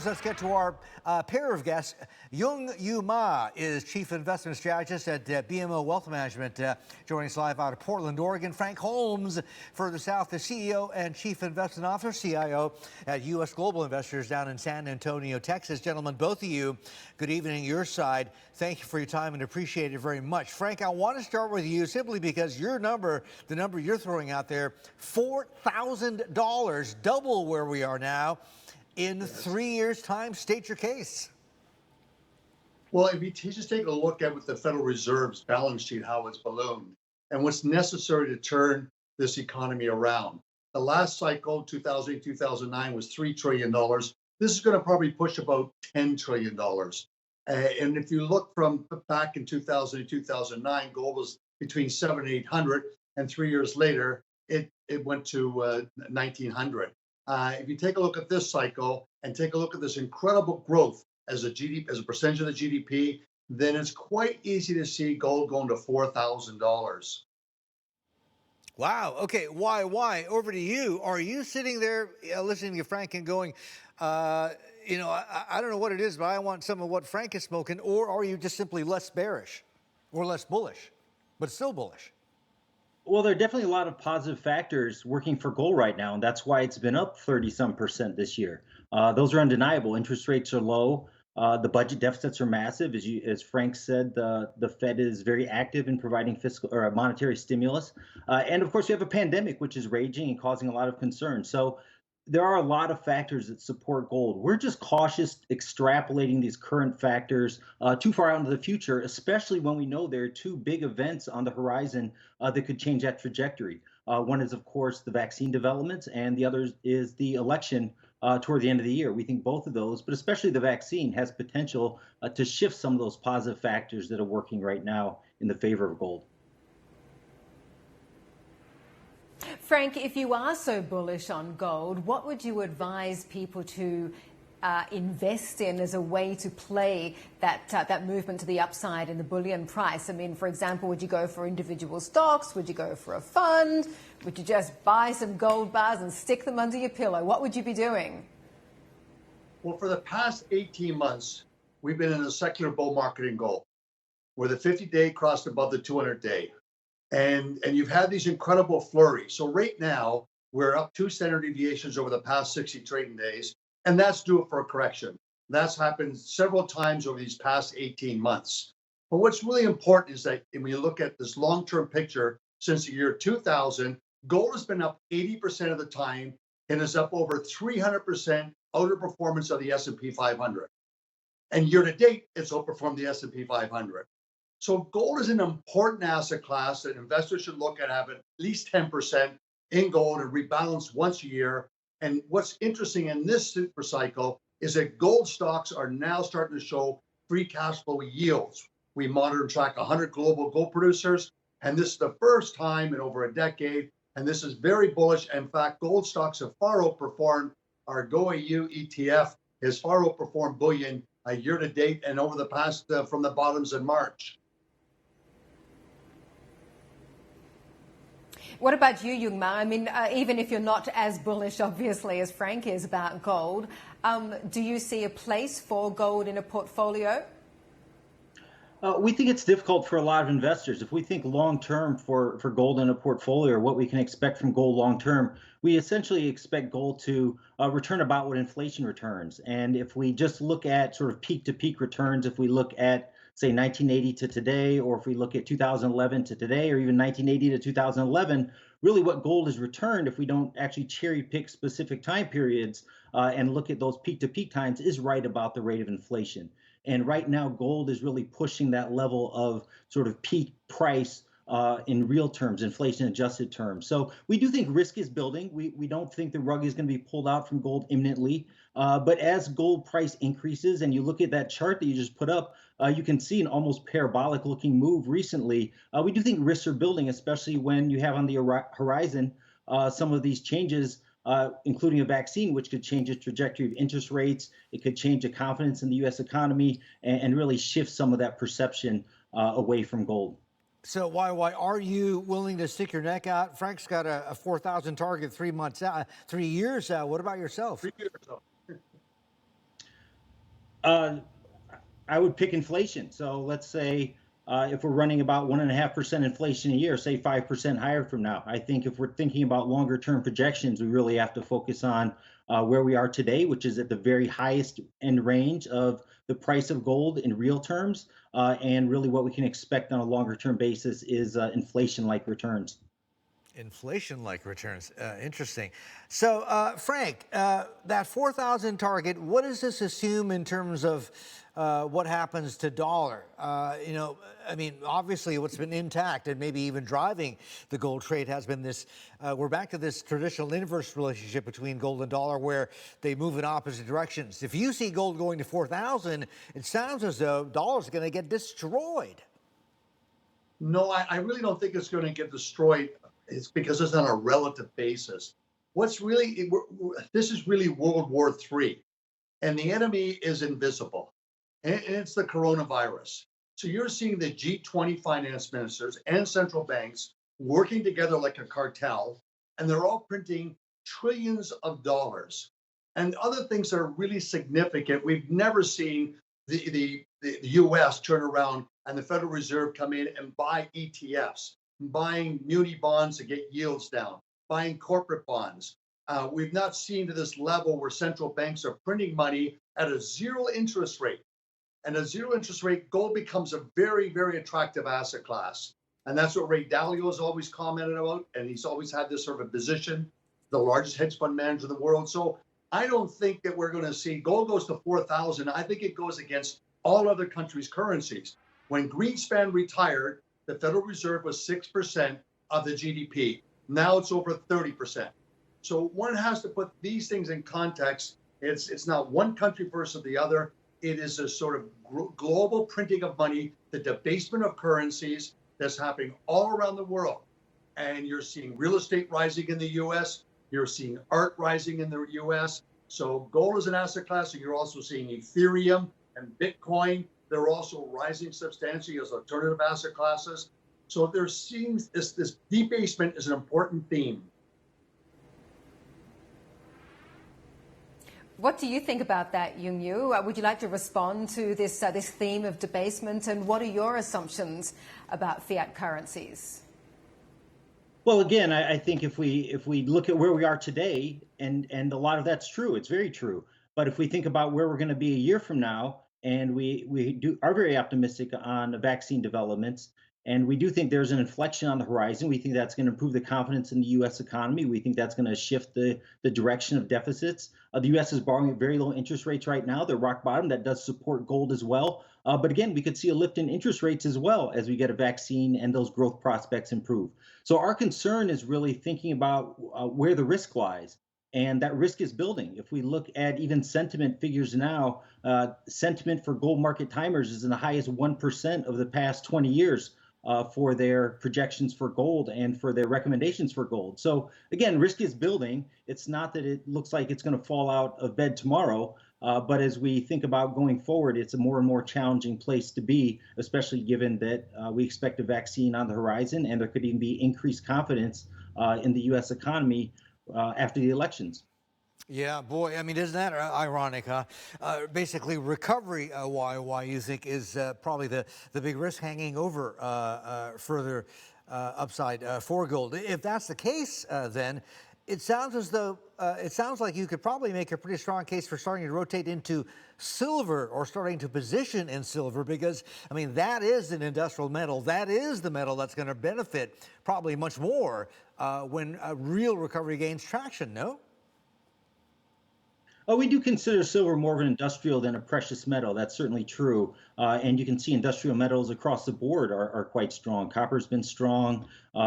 Let's get to our pair of guests. Young-Yu Ma is Chief Investment Strategist at BMO Wealth Management, joining us live out of Portland, Oregon. Frank Holmes, further south, the CEO and Chief Investment Officer, CIO at U.S. Global Investors down in San Antonio, Texas. Gentlemen, both of you, good evening your side. Thank you for your time and appreciate it very much. Frank, I want to start with you simply because your number, the number you're throwing out there, $4,000, double where we are now. In 3 years' time, state your case. Well, if you just take a look at with the Federal Reserve's balance sheet, how it's ballooned, and what's necessary to turn this economy around. The last cycle, 2008, 2009, was $3 trillion. This is going to probably push about $10 trillion. And if you look from back in 2000 and 2009, gold was between 700 and 800, and 3 years later, it went to 1900. If you take a look at this cycle and take a look at this incredible growth as a percentage of the GDP, then it's quite easy to see gold going to $4,000. Wow. Okay. Why? Over to you. Are you sitting there listening to Frank and going, I don't know what it is, but I want some of what Frank is smoking, or are you just simply less bearish or less bullish, but still bullish? Well, there are definitely a lot of positive factors working for gold right now, and that's why it's been up 30-some% this year. Those are undeniable. Interest rates are low. The budget deficits are massive. As Frank said, the Fed is very active in providing fiscal or monetary stimulus. And of course, we have a pandemic, which is raging and causing a lot of concern. So there are a lot of factors that support gold. We're just cautious extrapolating these current factors too far out into the future, especially when we know there are two big events on the horizon that could change that trajectory. One is, of course, the vaccine developments, and the other is the election toward the end of the year. We think both of those, but especially the vaccine, has potential to shift some of those positive factors that are working right now in the favor of gold. Frank, if you are so bullish on gold, what would you advise people to invest in as a way to play that movement to the upside in the bullion price? I mean, for example, would you go for individual stocks? Would you go for a fund? Would you just buy some gold bars and stick them under your pillow? What would you be doing? Well, for the past 18 months, we've been in a secular bull market in gold, where the 50-day crossed above the 200-day. And you've had these incredible flurries. So right now, we're up 2 standard deviations over the past 60 trading days, and that's due for a correction. That's happened several times over these past 18 months. But what's really important is that when you look at this long-term picture, since the year 2000, gold has been up 80% of the time and is up over 300% outer performance of the S&P 500. And year to date, it's outperformed the S&P 500. So gold is an important asset class that investors should look at having at least 10% in gold and rebalance once a year. And what's interesting in this super cycle is that gold stocks are now starting to show free cash flow yields. We monitor and track 100 global gold producers, and this is the first time in over a decade, and this is very bullish. In fact, gold stocks have far outperformed our GOAU ETF, has far outperformed bullion year to date and over the past from the bottoms in March. What about you, Young Ma? I mean, even if you're not as bullish, obviously, as Frank is about gold, do you see a place for gold in a portfolio? We think it's difficult for a lot of investors. If we think long-term for gold in a portfolio, or what we can expect from gold long-term, we essentially expect gold to return about what inflation returns. And if we just look at sort of peak-to-peak returns, if we look at say 1980 to today, or if we look at 2011 to today, or even 1980 to 2011, really what gold has returned, if we don't actually cherry pick specific time periods and look at those peak to peak times, is right about the rate of inflation. And right now, gold is really pushing that level of sort of peak price in real terms, inflation adjusted terms. So we do think risk is building. We don't think the rug is going to be pulled out from gold imminently. But as gold price increases, and you look at that chart that you just put up, you can see an almost parabolic looking move recently. We do think risks are building, especially when you have on the horizon some of these changes, including a vaccine, which could change the trajectory of interest rates. It could change the confidence in the U.S. economy and really shift some of that perception away from gold. So why are you willing to stick your neck out? Frank's got a 4,000 target 3 months out, 3 years out. What about yourself? 3 years out. Uh, I would pick inflation. So let's say if we're running about 1.5% inflation a year, say 5% higher from now. I think if we're thinking about longer term projections, we really have to focus on where we are today, which is at the very highest end range of the price of gold in real terms. And really what we can expect on a longer term basis is inflation like returns. Inflation-like returns. Interesting. So, Frank, that 4,000 target, what does this assume in terms of what happens to dollar? I mean, obviously what's been intact and maybe even driving the gold trade has been this, we're back to this traditional inverse relationship between gold and dollar where they move in opposite directions. If you see gold going to 4,000, it sounds as though dollar's going to get destroyed. No, I really don't think it's going to get destroyed. It's because it's on a relative basis. What's really, this is really World War III, and the enemy is invisible, and it's the coronavirus. So you're seeing the G20 finance ministers and central banks working together like a cartel, and they're all printing trillions of dollars. And other things that are really significant, we've never seen the US turn around and the Federal Reserve come in and buy ETFs, buying muni bonds to get yields down, buying corporate bonds. We've not seen to this level where central banks are printing money at a zero interest rate. And a zero interest rate, gold becomes a very, very attractive asset class. And that's what Ray Dalio has always commented about. And he's always had this sort of a position, the largest hedge fund manager in the world. So I don't think that we're going to see gold goes to 4,000. I think it goes against all other countries' currencies. When Greenspan retired, the Federal Reserve was 6% of the GDP. Now it's over 30%. So one has to put these things in context. It's not one country versus the other. It is a sort of global printing of money, the debasement of currencies that's happening all around the world. And you're seeing real estate rising in the US. You're seeing art rising in the US. So gold is an asset class, and you're also seeing Ethereum and Bitcoin. They're also rising substantially as alternative asset classes. So there seems this debasement is an important theme. What do you think about that, Yung Yu? Would you like to respond to this theme of debasement, and what are your assumptions about fiat currencies? Well, again, I think if we look at where we are today, and a lot of that's true, it's very true. But if we think about where we're going to be a year from now, and we are very optimistic on the vaccine developments, and we do think there's an inflection on the horizon. We think that's going to improve the confidence in the U.S. economy. We think that's going to shift the direction of deficits. The U.S. is borrowing at very low interest rates right now. They're rock bottom. That does support gold as well. But again, we could see a lift in interest rates as well as we get a vaccine and those growth prospects improve. So our concern is really thinking about where the risk lies. And that risk is building. If we look at even sentiment figures now, sentiment for gold market timers is in the highest 1% of the past 20 years for their projections for gold and for their recommendations for gold. So again, risk is building. It's not that it looks like it's going to fall out of bed tomorrow, but as we think about going forward, it's a more and more challenging place to be, especially given that we expect a vaccine on the horizon, and there could even be increased confidence in the U.S. economy after the elections. Yeah, boy. I mean, isn't that ironic, huh? Basically, recovery, why you think is probably the big risk hanging over further upside for gold. If that's the case, then it sounds as though it sounds like you could probably make a pretty strong case for starting to rotate into silver or starting to position in silver, because I mean that is an industrial metal. That is the metal that's going to benefit probably much more when real recovery gains traction. No. Oh, we do consider silver more of an industrial than a precious metal. That's certainly true. And you can see industrial metals across the board are quite strong. Copper's been strong.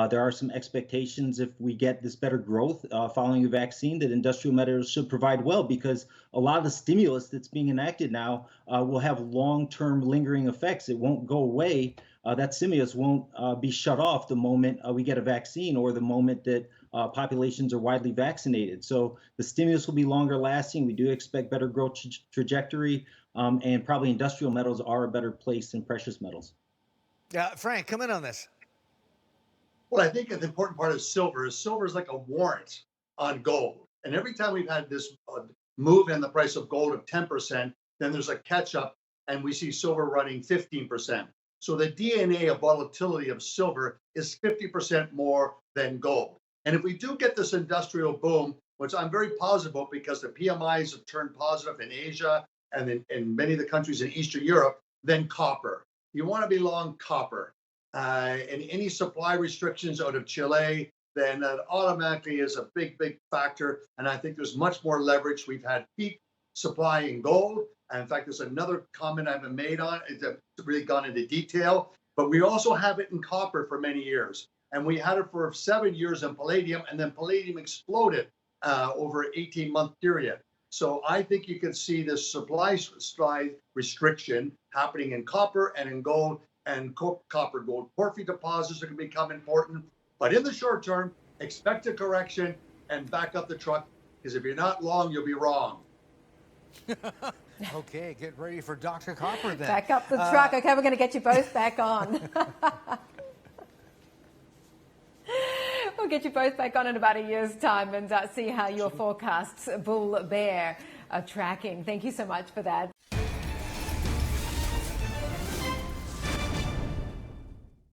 There are some expectations if we get this better growth following a vaccine that industrial metals should provide well, because a lot of the stimulus that's being enacted now will have long-term lingering effects. It won't go away. That stimulus won't be shut off the moment we get a vaccine or the moment that populations are widely vaccinated. So the stimulus will be longer lasting. We do expect better growth trajectory, and probably industrial metals are a better place than precious metals. Frank, come in on this. Well, I think the important part of silver is like a warrant on gold. And every time we've had this move in the price of gold of 10%, then there's a catch up, and we see silver running 15%. So the DNA of volatility of silver is 50% more than gold. And if we do get this industrial boom, which I'm very positive about because the PMIs have turned positive in Asia and in many of the countries in Eastern Europe, then copper. You want to be long copper. And any supply restrictions out of Chile, then that automatically is a big, big factor. And I think there's much more leverage. We've had peak supply in gold. And in fact, there's another comment I haven't made on it. It's really gone into detail. But we also have it in copper for many years. And we had it for 7 years in palladium, and then palladium exploded over an 18-month period. So I think you can see this supply side restriction happening in copper and in gold, and copper gold porphyry deposits are going to become important. But in the short term, expect a correction and back up the truck, because if you're not long, you'll be wrong. Okay, get ready for Dr. Copper then. Back up the truck. Okay, we're going to get you both back on. We'll get you both back on in about a year's time and see how your forecasts, bull, bear, are tracking. Thank you so much for that.